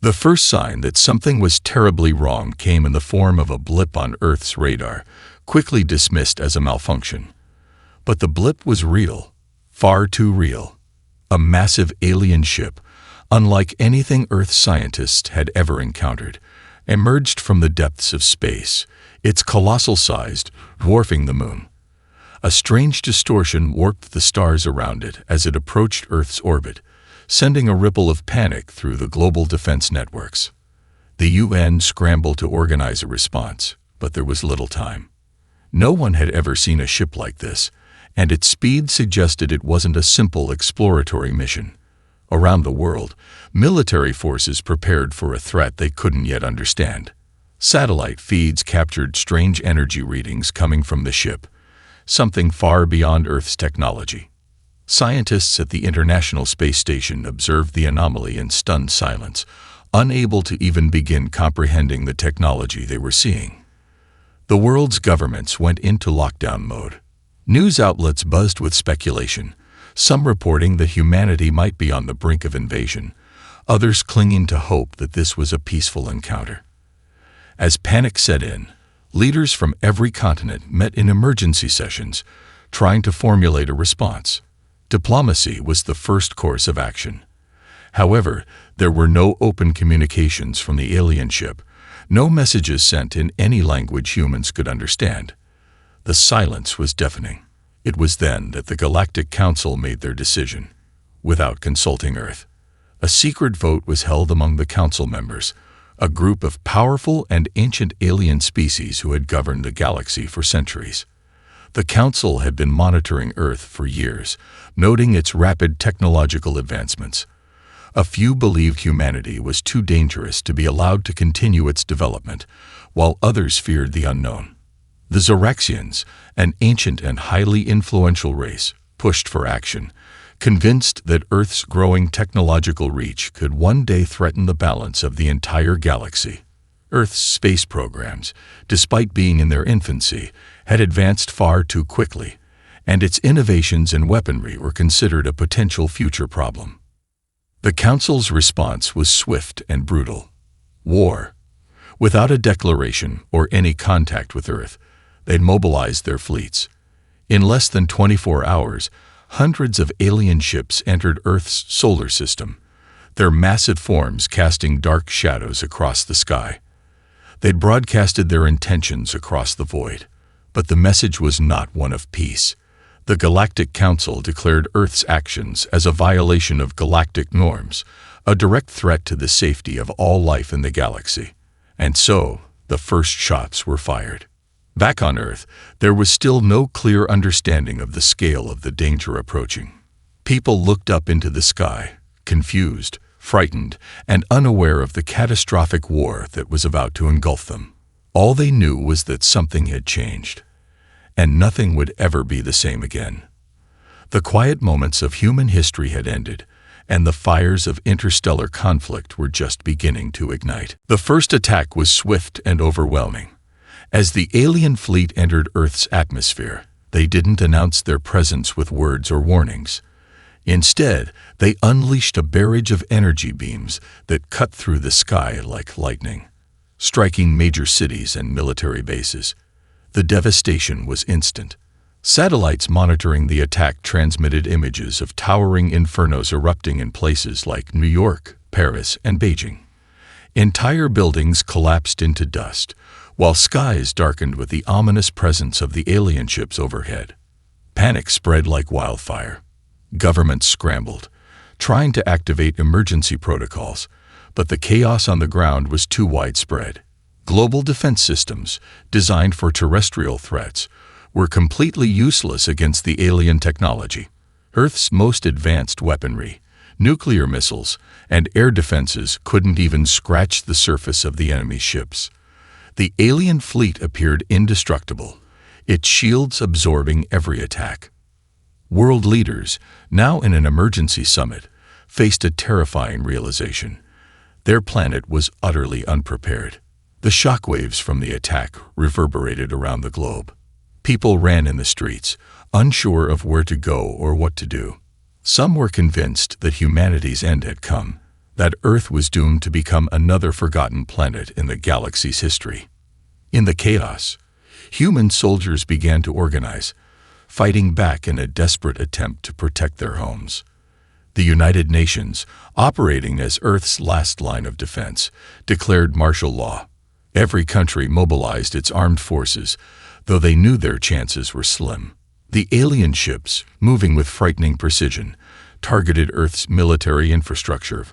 The first sign that something was terribly wrong came in the form of a blip on Earth's radar, quickly dismissed as a malfunction. But the blip was real, far too real. A massive alien ship, unlike anything Earth scientists had ever encountered, emerged from the depths of space, its colossal size dwarfing the moon. A strange distortion warped the stars around it as it approached Earth's orbit, sending a ripple of panic through the global defense networks. The UN scrambled to organize a response, but there was little time. No one had ever seen a ship like this, and its speed suggested it wasn't a simple exploratory mission. Around the world, military forces prepared for a threat they couldn't yet understand. Satellite feeds captured strange energy readings coming from the ship, something far beyond Earth's technology. Scientists at the International Space Station observed the anomaly in stunned silence, unable to even begin comprehending the technology they were seeing. The world's governments went into lockdown mode. News outlets buzzed with speculation, some reporting that humanity might be on the brink of invasion, others clinging to hope that this was a peaceful encounter. As panic set in, leaders from every continent met in emergency sessions, trying to formulate a response. Diplomacy was the first course of action. However, there were no open communications from the alien ship, no messages sent in any language humans could understand. The silence was deafening. It was then that the Galactic Council made their decision, without consulting Earth. A secret vote was held among the council members, a group of powerful and ancient alien species who had governed the galaxy for centuries. The Council had been monitoring Earth for years, noting its rapid technological advancements. A few believed humanity was too dangerous to be allowed to continue its development, while others feared the unknown. The Zoraxians, an ancient and highly influential race, pushed for action, convinced that Earth's growing technological reach could one day threaten the balance of the entire galaxy. Earth's space programs, despite being in their infancy, had advanced far too quickly, and its innovations in weaponry were considered a potential future problem. The Council's response was swift and brutal. War. Without a declaration or any contact with Earth, they'd mobilized their fleets. In less than 24 hours, hundreds of alien ships entered Earth's solar system, their massive forms casting dark shadows across the sky. They'd broadcasted their intentions across the void, but the message was not one of peace. The Galactic Council declared Earth's actions as a violation of galactic norms, a direct threat to the safety of all life in the galaxy. And so, the first shots were fired. Back on Earth, there was still no clear understanding of the scale of the danger approaching. People looked up into the sky, confused, frightened, and unaware of the catastrophic war that was about to engulf them. All they knew was that something had changed, and nothing would ever be the same again. The quiet moments of human history had ended, and the fires of interstellar conflict were just beginning to ignite. The first attack was swift and overwhelming. As the alien fleet entered Earth's atmosphere, they didn't announce their presence with words or warnings. Instead, they unleashed a barrage of energy beams that cut through the sky like lightning, striking major cities and military bases. The devastation was instant. Satellites monitoring the attack transmitted images of towering infernos erupting in places like New York, Paris, and Beijing. Entire buildings collapsed into dust, while skies darkened with the ominous presence of the alien ships overhead. Panic spread like wildfire. Governments scrambled, trying to activate emergency protocols, but the chaos on the ground was too widespread. Global defense systems, designed for terrestrial threats, were completely useless against the alien technology. Earth's most advanced weaponry, nuclear missiles, and air defenses couldn't even scratch the surface of the enemy's ships. The alien fleet appeared indestructible, its shields absorbing every attack. World leaders, now in an emergency summit, faced a terrifying realization. Their planet was utterly unprepared. The shockwaves from the attack reverberated around the globe. People ran in the streets, unsure of where to go or what to do. Some were convinced that humanity's end had come. that Earth was doomed to become another forgotten planet in the galaxy's history. In the chaos, human soldiers began to organize, fighting back in a desperate attempt to protect their homes. The United Nations, operating as Earth's last line of defense, declared martial law. Every country mobilized its armed forces, though they knew their chances were slim. The alien ships, moving with frightening precision, targeted Earth's military infrastructure,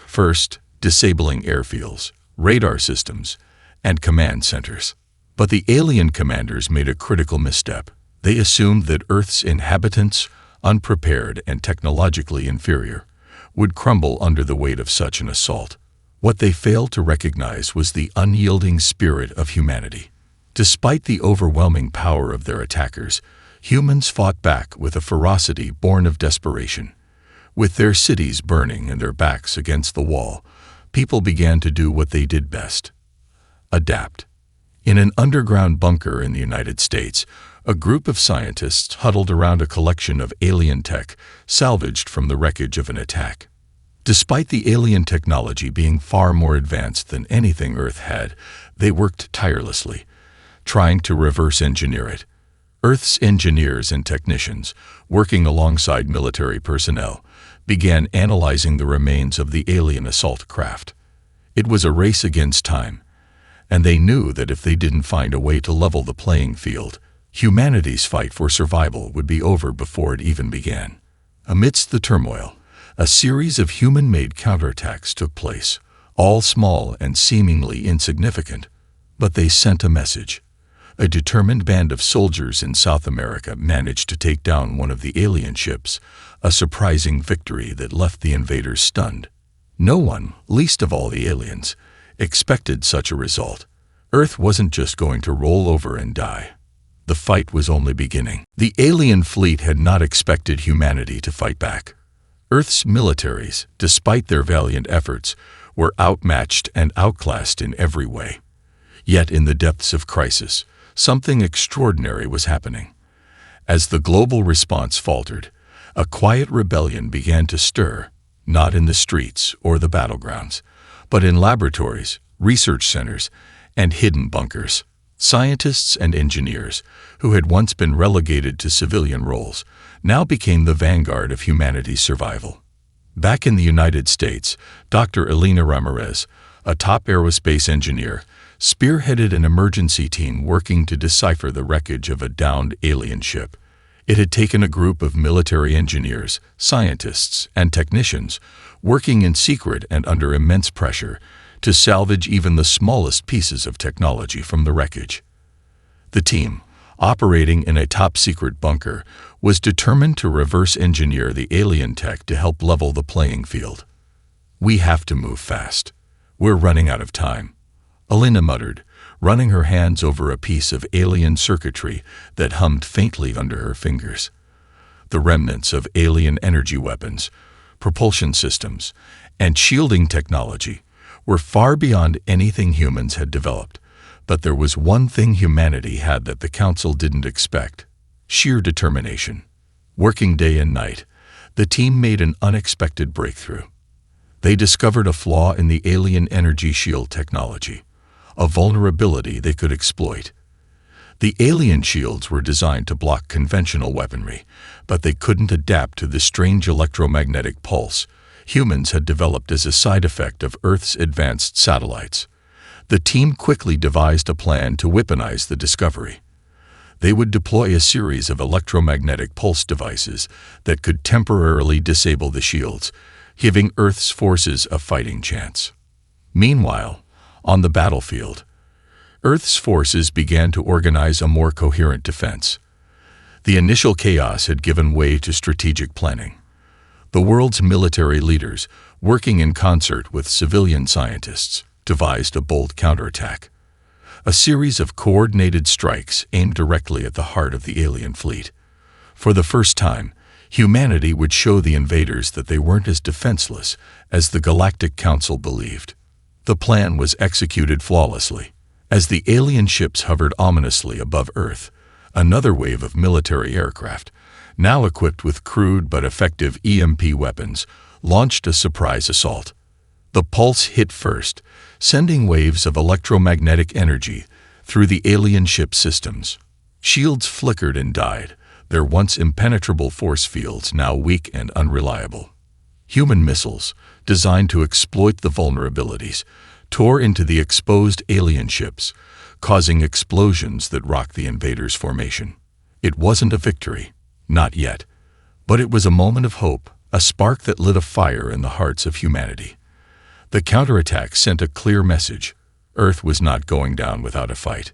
first disabling airfields, radar systems, and command centers. But the alien commanders made a critical misstep. They assumed that Earth's inhabitants, unprepared and technologically inferior, would crumble under the weight of such an assault. What they failed to recognize was the unyielding spirit of humanity. Despite the overwhelming power of their attackers, humans fought back with a ferocity born of desperation. With their cities burning and their backs against the wall, people began to do what they did best: adapt. In an underground bunker in the United States, a group of scientists huddled around a collection of alien tech salvaged from the wreckage of an attack. Despite the alien technology being far more advanced than anything Earth had, they worked tirelessly, trying to reverse engineer it. Earth's engineers and technicians, working alongside military personnel, began analyzing the remains of the alien assault craft. It was a race against time, and they knew that if they didn't find a way to level the playing field, humanity's fight for survival would be over before it even began. Amidst the turmoil, a series of human-made counterattacks took place, all small and seemingly insignificant, but they sent a message. A determined band of soldiers in South America managed to take down one of the alien ships, a surprising victory that left the invaders stunned. No one, least of all the aliens, expected such a result. Earth wasn't just going to roll over and die. The fight was only beginning. The alien fleet had not expected humanity to fight back. Earth's militaries, despite their valiant efforts, were outmatched and outclassed in every way. Yet in the depths of crisis, something extraordinary was happening. As the global response faltered, a quiet rebellion began to stir, not in the streets or the battlegrounds, but in laboratories, research centers, and hidden bunkers. Scientists and engineers, who had once been relegated to civilian roles, now became the vanguard of humanity's survival. Back in the United States, Dr. Elena Ramirez, a top aerospace engineer, spearheaded an emergency team working to decipher the wreckage of a downed alien ship. It had taken a group of military engineers, scientists, and technicians, working in secret and under immense pressure, to salvage even the smallest pieces of technology from the wreckage. The team, operating in a top-secret bunker, was determined to reverse engineer the alien tech to help level the playing field. "We have to move fast. We're running out of time," Elena muttered, running her hands over a piece of alien circuitry that hummed faintly under her fingers. The remnants of alien energy weapons, propulsion systems, and shielding technology were far beyond anything humans had developed. But there was one thing humanity had that the Council didn't expect: sheer determination. Working day and night, the team made an unexpected breakthrough. They discovered a flaw in the alien energy shield technology, a vulnerability they could exploit. The alien shields were designed to block conventional weaponry, but they couldn't adapt to the strange electromagnetic pulse humans had developed as a side effect of Earth's advanced satellites. The team quickly devised a plan to weaponize the discovery. They would deploy a series of electromagnetic pulse devices that could temporarily disable the shields, giving Earth's forces a fighting chance. Meanwhile, on the battlefield, Earth's forces began to organize a more coherent defense. The initial chaos had given way to strategic planning. The world's military leaders, working in concert with civilian scientists, devised a bold counterattack. A series of coordinated strikes aimed directly at the heart of the alien fleet. For the first time, humanity would show the invaders that they weren't as defenseless as the Galactic Council believed. The plan was executed flawlessly. As the alien ships hovered ominously above Earth, another wave of military aircraft, now equipped with crude but effective EMP weapons, launched a surprise assault. The pulse hit first, sending waves of electromagnetic energy through the alien ship systems. Shields flickered and died, their once impenetrable force fields now weak and unreliable. Human missiles, designed to exploit the vulnerabilities, tore into the exposed alien ships, causing explosions that rocked the invaders' formation. It wasn't a victory, not yet, but it was a moment of hope, a spark that lit a fire in the hearts of humanity. The counterattack sent a clear message: Earth was not going down without a fight.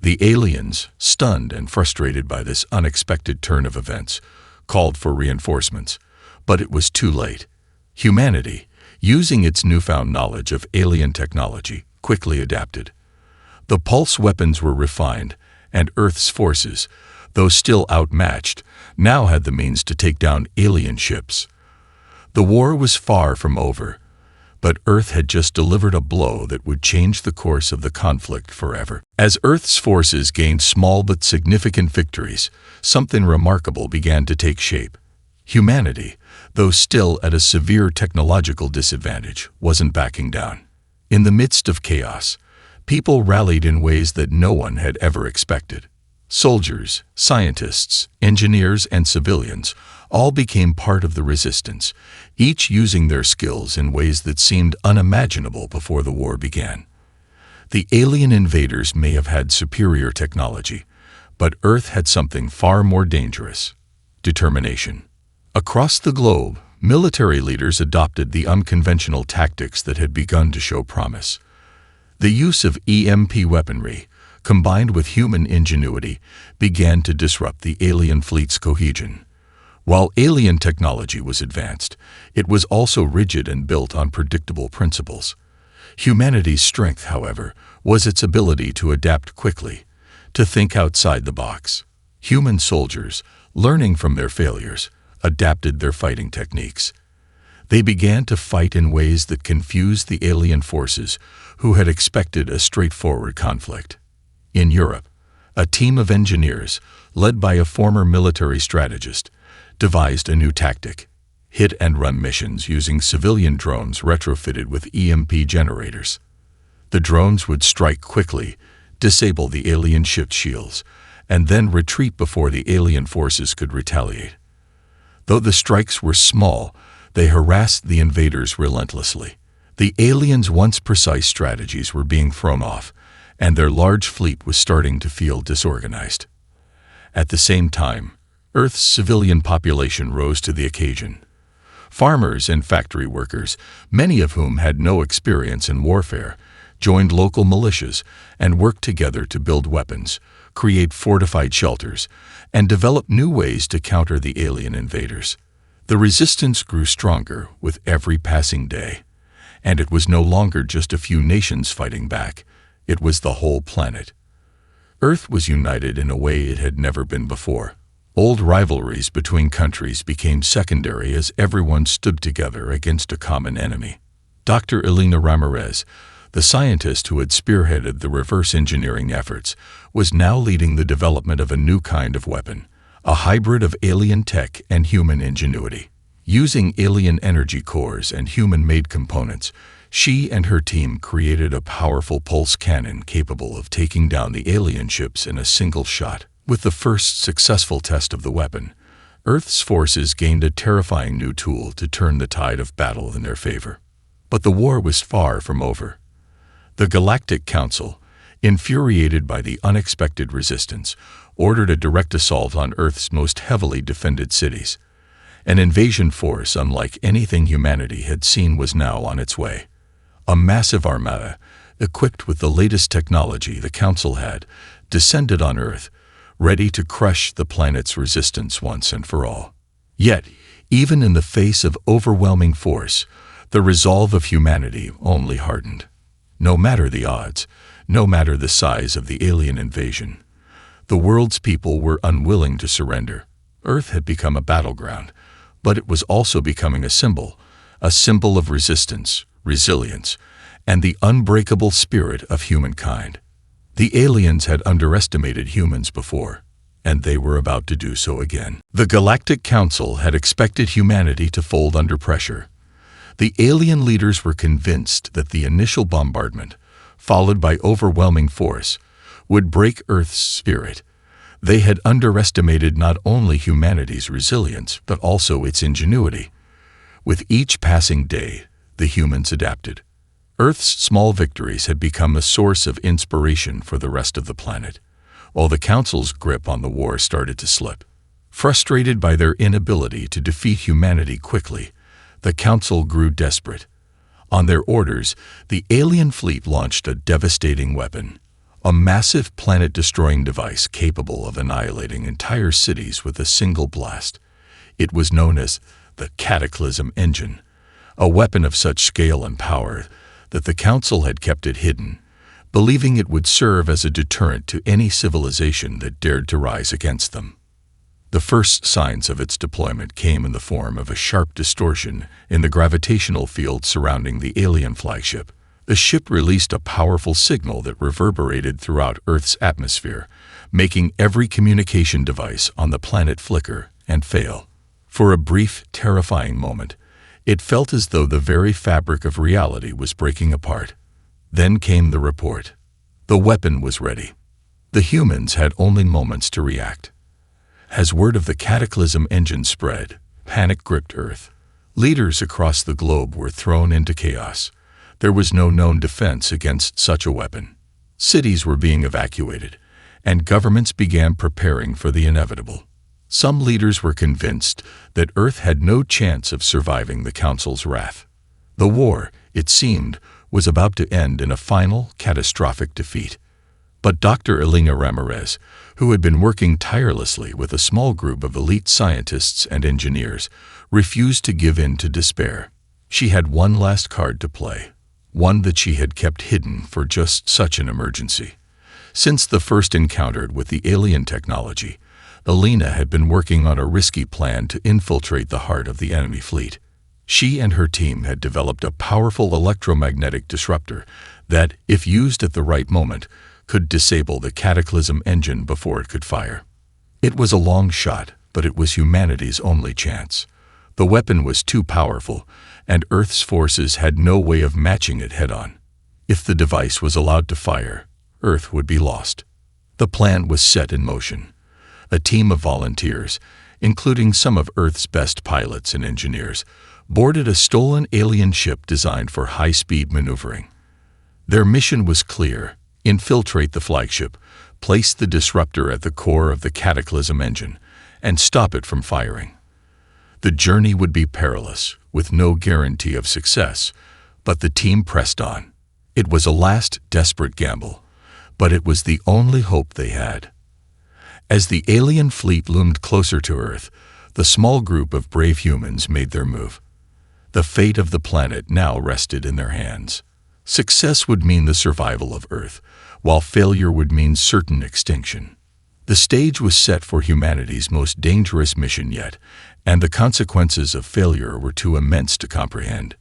The aliens, stunned and frustrated by this unexpected turn of events, called for reinforcements, but it was too late. Humanity, using its newfound knowledge of alien technology, quickly adapted. The pulse weapons were refined, and Earth's forces, though still outmatched, now had the means to take down alien ships. The war was far from over, but Earth had just delivered a blow that would change the course of the conflict forever. As Earth's forces gained small but significant victories, something remarkable began to take shape. Humanity, though still at a severe technological disadvantage, wasn't backing down. In the midst of chaos, people rallied in ways that no one had ever expected. Soldiers, scientists, engineers, and civilians all became part of the resistance, each using their skills in ways that seemed unimaginable before the war began. The alien invaders may have had superior technology, but Earth had something far more dangerous: determination. Across the globe, military leaders adopted the unconventional tactics that had begun to show promise. The use of EMP weaponry, combined with human ingenuity, began to disrupt the alien fleet's cohesion. While alien technology was advanced, it was also rigid and built on predictable principles. Humanity's strength, however, was its ability to adapt quickly, to think outside the box. Human soldiers, learning from their failures, adapted their fighting techniques. They began to fight in ways that confused the alien forces who had expected a straightforward conflict. In Europe, a team of engineers, led by a former military strategist, devised a new tactic: hit-and-run missions using civilian drones retrofitted with EMP generators. The drones would strike quickly, disable the alien ship shields, and then retreat before the alien forces could retaliate. Though the strikes were small, they harassed the invaders relentlessly. The aliens' once precise strategies were being thrown off, and their large fleet was starting to feel disorganized. At the same time, Earth's civilian population rose to the occasion. Farmers and factory workers, many of whom had no experience in warfare, joined local militias and worked together to build weapons, create fortified shelters, and develop new ways to counter the alien invaders. The resistance grew stronger with every passing day, and it was no longer just a few nations fighting back. It was the whole planet. Earth was united in a way it had never been before. Old rivalries between countries became secondary as everyone stood together against a common enemy. Dr. Elena Ramirez, the scientist who had spearheaded the reverse engineering efforts, was now leading the development of a new kind of weapon, a hybrid of alien tech and human ingenuity. Using alien energy cores and human-made components, she and her team created a powerful pulse cannon capable of taking down the alien ships in a single shot. With the first successful test of the weapon, Earth's forces gained a terrifying new tool to turn the tide of battle in their favor. But the war was far from over. The Galactic Council, infuriated by the unexpected resistance, ordered a direct assault on Earth's most heavily defended cities. An invasion force unlike anything humanity had seen was now on its way. A massive armada, equipped with the latest technology the Council had, descended on Earth, ready to crush the planet's resistance once and for all. Yet, even in the face of overwhelming force, the resolve of humanity only hardened. No matter the odds, no matter the size of the alien invasion, the world's people were unwilling to surrender. Earth had become a battleground, but it was also becoming a symbol of resistance, resilience, and the unbreakable spirit of humankind. The aliens had underestimated humans before, and they were about to do so again. The Galactic Council had expected humanity to fold under pressure. The alien leaders were convinced that the initial bombardment, followed by overwhelming force, would break Earth's spirit. They had underestimated not only humanity's resilience, but also its ingenuity. With each passing day, the humans adapted. Earth's small victories had become a source of inspiration for the rest of the planet, while the Council's grip on the war started to slip. Frustrated by their inability to defeat humanity quickly, the Council grew desperate. On their orders, the alien fleet launched a devastating weapon, a massive planet-destroying device capable of annihilating entire cities with a single blast. It was known as the Cataclysm Engine, a weapon of such scale and power that the Council had kept it hidden, believing it would serve as a deterrent to any civilization that dared to rise against them. The first signs of its deployment came in the form of a sharp distortion in the gravitational field surrounding the alien flagship. The ship released a powerful signal that reverberated throughout Earth's atmosphere, making every communication device on the planet flicker and fail. For a brief, terrifying moment, it felt as though the very fabric of reality was breaking apart. Then came the report. The weapon was ready. The humans had only moments to react. As word of the Cataclysm Engine spread, panic gripped Earth. Leaders across the globe were thrown into chaos. There was no known defense against such a weapon. Cities were being evacuated, and governments began preparing for the inevitable. Some leaders were convinced that Earth had no chance of surviving the Council's wrath. The war, it seemed, was about to end in a final, catastrophic defeat. But Dr. Elena Ramirez, who had been working tirelessly with a small group of elite scientists and engineers, refused to give in to despair. She had one last card to play, one that she had kept hidden for just such an emergency. Since the first encounter with the alien technology, Elena had been working on a risky plan to infiltrate the heart of the enemy fleet. She and her team had developed a powerful electromagnetic disruptor that, if used at the right moment, could disable the Cataclysm Engine before it could fire. It was a long shot, but it was humanity's only chance. The weapon was too powerful, and Earth's forces had no way of matching it head-on. If the device was allowed to fire, Earth would be lost. The plan was set in motion. A team of volunteers, including some of Earth's best pilots and engineers, boarded a stolen alien ship designed for high-speed maneuvering. Their mission was clear: infiltrate the flagship, place the disruptor at the core of the Cataclysm Engine, and stop it from firing. The journey would be perilous, with no guarantee of success, but the team pressed on. It was a last, desperate gamble, but it was the only hope they had. As the alien fleet loomed closer to Earth, the small group of brave humans made their move. The fate of the planet now rested in their hands. Success would mean the survival of Earth, while failure would mean certain extinction. The stage was set for humanity's most dangerous mission yet, and the consequences of failure were too immense to comprehend.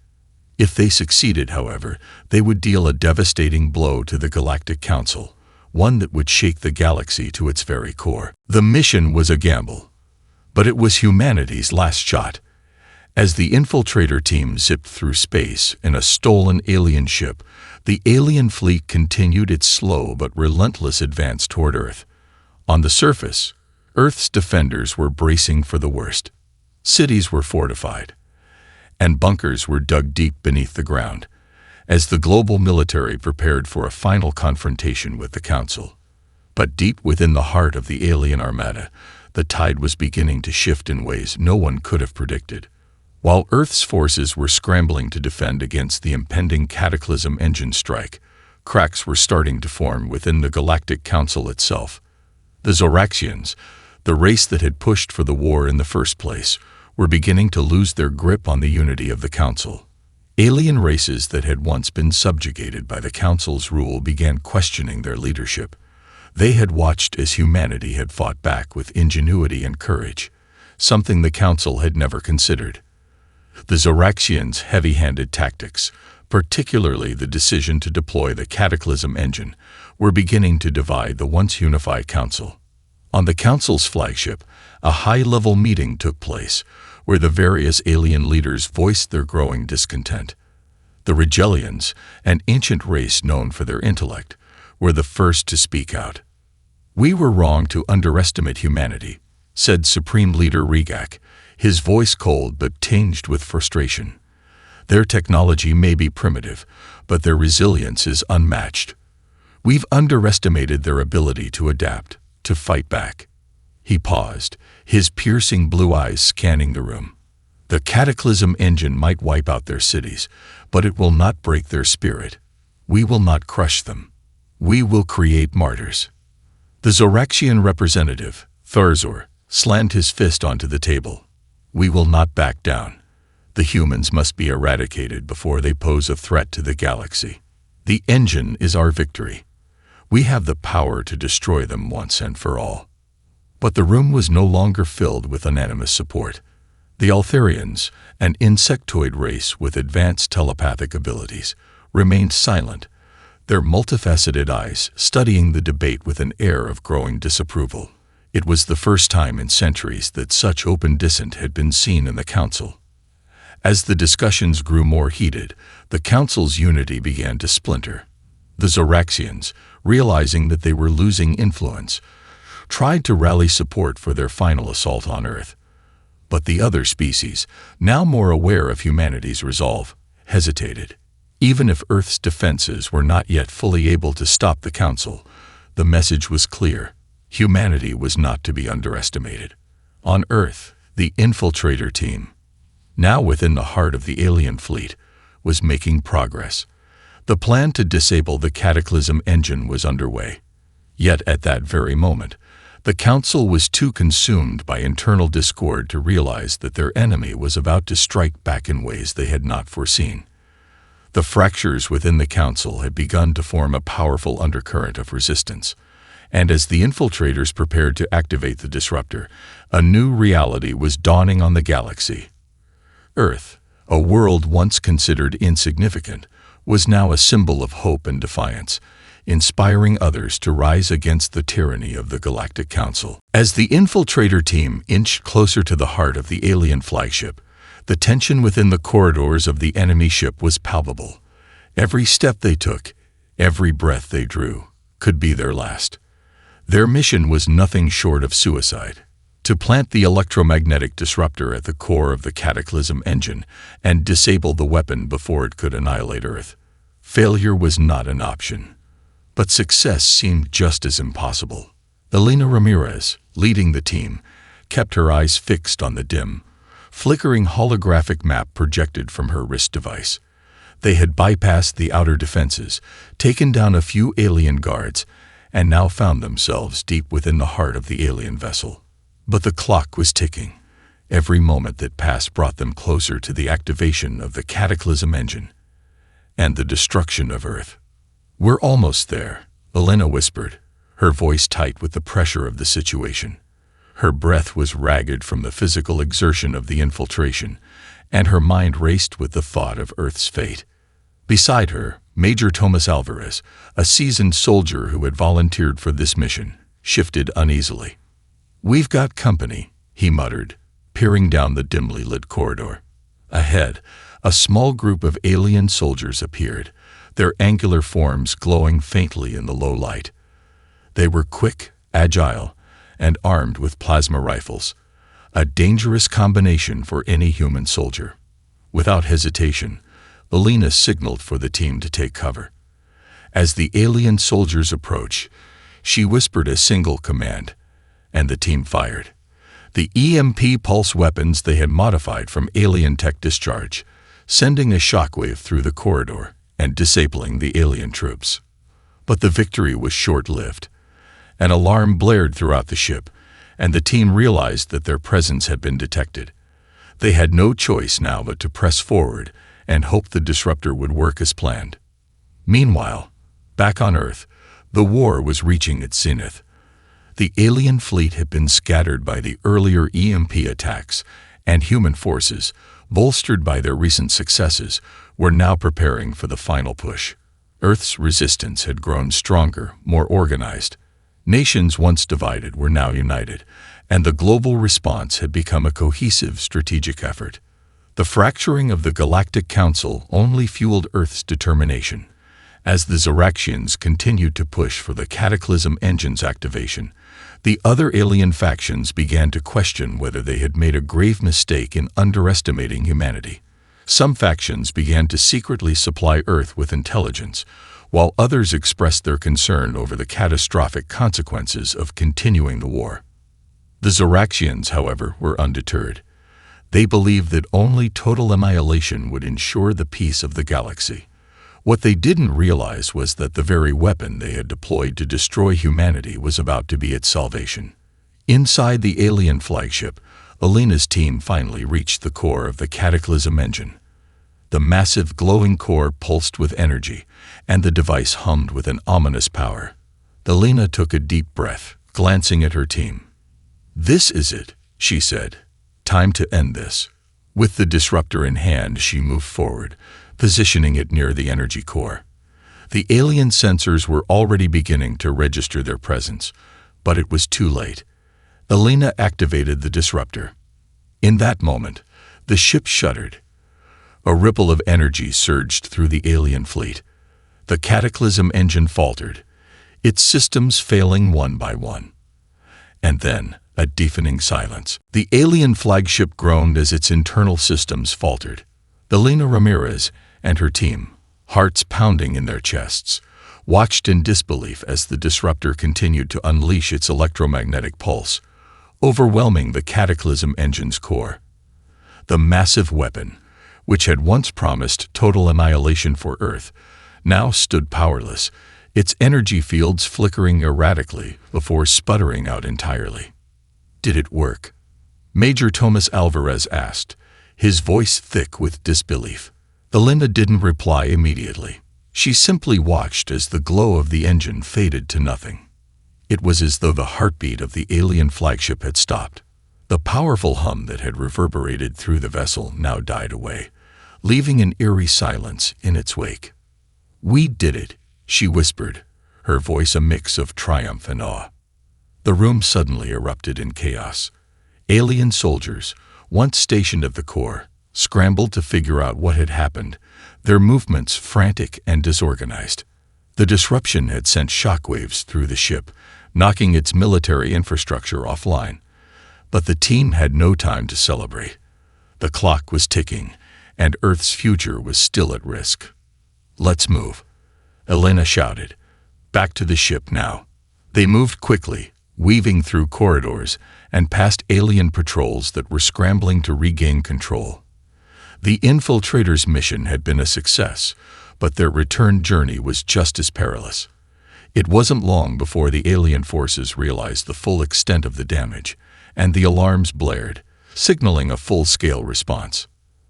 If they succeeded, however, they would deal a devastating blow to the Galactic Council, one that would shake the galaxy to its very core. The mission was a gamble, but it was humanity's last shot. As the infiltrator team zipped through space in a stolen alien ship, the alien fleet continued its slow but relentless advance toward Earth. On the surface, Earth's defenders were bracing for the worst. Cities were fortified, and bunkers were dug deep beneath the ground, as the global military prepared for a final confrontation with the Council. But deep within the heart of the alien armada, the tide was beginning to shift in ways no one could have predicted. While Earth's forces were scrambling to defend against the impending Cataclysm Engine strike, cracks were starting to form within the Galactic Council itself. The Zoraxians, the race that had pushed for the war in the first place, were beginning to lose their grip on the unity of the Council. Alien races that had once been subjugated by the Council's rule began questioning their leadership. They had watched as humanity had fought back with ingenuity and courage, something the Council had never considered. The Zoraxians' heavy-handed tactics, particularly the decision to deploy the Cataclysm Engine, were beginning to divide the once unified Council. On the Council's flagship, a high-level meeting took place, where the various alien leaders voiced their growing discontent. The Regelians, an ancient race known for their intellect, were the first to speak out. "We were wrong to underestimate humanity," said Supreme Leader Regak, his voice cold but tinged with frustration. "Their technology may be primitive, but their resilience is unmatched. We've underestimated their ability to adapt, to fight back." He paused, his piercing blue eyes scanning the room. "The Cataclysm engine might wipe out their cities, but it will not break their spirit. We will not crush them. We will create martyrs." The Zoraxian representative, Thurzor, slammed his fist onto the table. "We will not back down. The humans must be eradicated before they pose a threat to the galaxy. The engine is our victory. We have the power to destroy them once and for all." But the room was no longer filled with unanimous support. The Altharians, an insectoid race with advanced telepathic abilities, remained silent, their multifaceted eyes studying the debate with an air of growing disapproval. It was the first time in centuries that such open dissent had been seen in the Council. As the discussions grew more heated, the Council's unity began to splinter. The Zoraxians, realizing that they were losing influence, tried to rally support for their final assault on Earth. But the other species, now more aware of humanity's resolve, hesitated. Even if Earth's defenses were not yet fully able to stop the Council, the message was clear. Humanity was not to be underestimated. On Earth, the infiltrator team, now within the heart of the alien fleet, was making progress. The plan to disable the Cataclysm engine was underway. Yet at that very moment, the Council was too consumed by internal discord to realize that their enemy was about to strike back in ways they had not foreseen. The fractures within the Council had begun to form a powerful undercurrent of resistance, and as the infiltrators prepared to activate the disruptor, a new reality was dawning on the galaxy. Earth, a world once considered insignificant, was now a symbol of hope and defiance, inspiring others to rise against the tyranny of the Galactic Council. As the infiltrator team inched closer to the heart of the alien flagship, the tension within the corridors of the enemy ship was palpable. Every step they took, every breath they drew, could be their last. Their mission was nothing short of suicide: to plant the electromagnetic disruptor at the core of the Cataclysm engine and disable the weapon before it could annihilate Earth. Failure was not an option, but success seemed just as impossible. Elena Ramirez, leading the team, kept her eyes fixed on the dim, flickering holographic map projected from her wrist device. They had bypassed the outer defenses, taken down a few alien guards, and now found themselves deep within the heart of the alien vessel. But the clock was ticking. Every moment that passed brought them closer to the activation of the Cataclysm engine and the destruction of Earth. "We're almost there," Elena whispered, her voice tight with the pressure of the situation. Her breath was ragged from the physical exertion of the infiltration, and her mind raced with the thought of Earth's fate. Beside her, Major Thomas Alvarez, a seasoned soldier who had volunteered for this mission, shifted uneasily. "We've got company," he muttered, peering down the dimly lit corridor. Ahead, a small group of alien soldiers appeared, their angular forms glowing faintly in the low light. They were quick, agile, and armed with plasma rifles, a dangerous combination for any human soldier. Without hesitation, Elena signaled for the team to take cover. As the alien soldiers approached, she whispered a single command, and the team fired. The EMP pulse weapons they had modified from alien tech discharge, sending a shockwave through the corridor and disabling the alien troops. But the victory was short-lived. An alarm blared throughout the ship, and the team realized that their presence had been detected. They had no choice now but to press forward and hope the disruptor would work as planned. Meanwhile, back on Earth, the war was reaching its zenith. The alien fleet had been scattered by the earlier EMP attacks, and human forces, bolstered by their recent successes, were now preparing for the final push. Earth's resistance had grown stronger, more organized, Nations once divided were now united, and the global response had become a cohesive strategic effort. The fracturing of the Galactic Council only fueled Earth's determination. As the Zoraxians continued to push for the Cataclysm Engine's activation, the other alien factions began to question whether they had made a grave mistake in underestimating humanity. Some factions began to secretly supply Earth with intelligence, while others expressed their concern over the catastrophic consequences of continuing the war. The Zoraxians, however, were undeterred. They believed that only total annihilation would ensure the peace of the galaxy. What they didn't realize was that the very weapon they had deployed to destroy humanity was about to be its salvation. Inside the alien flagship, Alina's team finally reached the core of the Cataclysm Engine. The massive glowing core pulsed with energy, and the device hummed with an ominous power. Alina took a deep breath, glancing at her team. "This is it," she said. "Time to end this." With the disruptor in hand, she moved forward, positioning it near the energy core. The alien sensors were already beginning to register their presence, but it was too late. Alina activated the disruptor. In that moment, the ship shuddered. A ripple of energy surged through the alien fleet. The Cataclysm Engine faltered, its systems failing one by one. And then, a deafening silence. The alien flagship groaned as its internal systems faltered. Elena Ramirez and her team, hearts pounding in their chests, watched in disbelief as the disruptor continued to unleash its electromagnetic pulse, overwhelming the Cataclysm Engine's core. The massive weapon, which had once promised total annihilation for Earth, now stood powerless, its energy fields flickering erratically before sputtering out entirely. "Did it work?" Major Thomas Alvarez asked, his voice thick with disbelief. Elena didn't reply immediately. She simply watched as the glow of the engine faded to nothing. It was as though the heartbeat of the alien flagship had stopped. The powerful hum that had reverberated through the vessel now died away, leaving an eerie silence in its wake. "We did it," she whispered, her voice a mix of triumph and awe. The room suddenly erupted in chaos. Alien soldiers, once stationed at the core, scrambled to figure out what had happened, their movements frantic and disorganized. The disruption had sent shockwaves through the ship, knocking its military infrastructure offline. But the team had no time to celebrate. The clock was ticking, and Earth's future was still at risk. "Let's move," Elena shouted. "Back to the ship now." They moved quickly, weaving through corridors and past alien patrols that were scrambling to regain control. The infiltrators' mission had been a success, but their return journey was just as perilous. It wasn't long before the alien forces realized the full extent of the damage, and the alarms blared, signaling a full-scale response.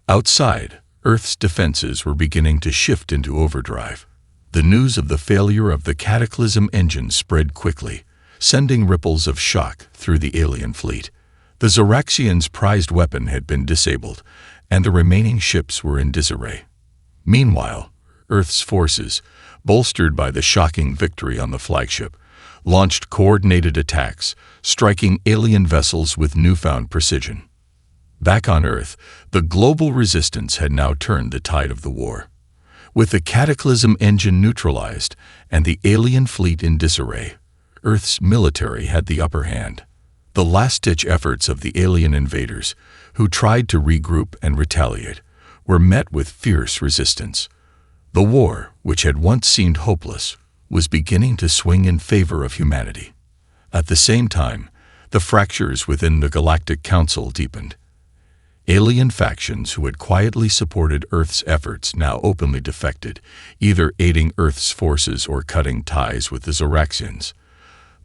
Outside, Earth's defenses were beginning to shift into overdrive. The news of the failure of the Cataclysm Engine spread quickly, sending ripples of shock through the alien fleet. The Zoraxians' prized weapon had been disabled, and the remaining ships were in disarray. Meanwhile, Earth's forces, bolstered by the shocking victory on the flagship, launched coordinated attacks, striking alien vessels with newfound precision. Back on Earth, the global resistance had now turned the tide of the war. With the Cataclysm Engine neutralized and the alien fleet in disarray, Earth's military had the upper hand. The last-ditch efforts of the alien invaders, who tried to regroup and retaliate, were met with fierce resistance. The war, which had once seemed hopeless, was beginning to swing in favor of humanity. At the same time, the fractures within the Galactic Council deepened. Alien factions who had quietly supported Earth's efforts now openly defected, either aiding Earth's forces or cutting ties with the Zoraxians.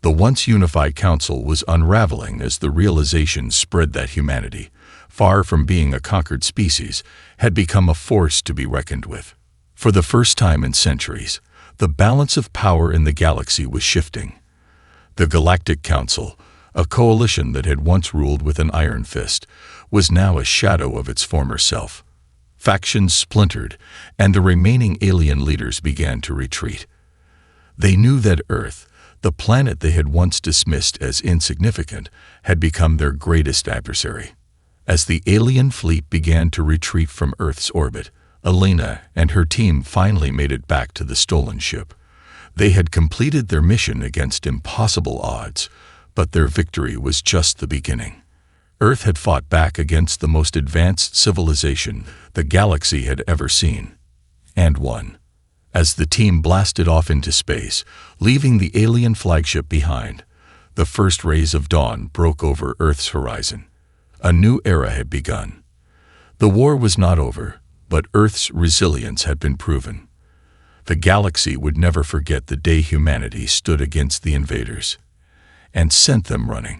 The once unified council was unraveling as the realization spread that humanity, far from being a conquered species, had become a force to be reckoned with. For the first time in centuries, the balance of power in the galaxy was shifting. The Galactic Council, a coalition that had once ruled with an iron fist, was now a shadow of its former self. Factions splintered, and the remaining alien leaders began to retreat. They knew that Earth, the planet they had once dismissed as insignificant, had become their greatest adversary. As the alien fleet began to retreat from Earth's orbit, Elena and her team finally made it back to the stolen ship. They had completed their mission against impossible odds, but their victory was just the beginning. Earth had fought back against the most advanced civilization the galaxy had ever seen, and won. As the team blasted off into space, leaving the alien flagship behind, the first rays of dawn broke over Earth's horizon. A new era had begun. The war was not over, but Earth's resilience had been proven. The galaxy would never forget the day humanity stood against the invaders and sent them running.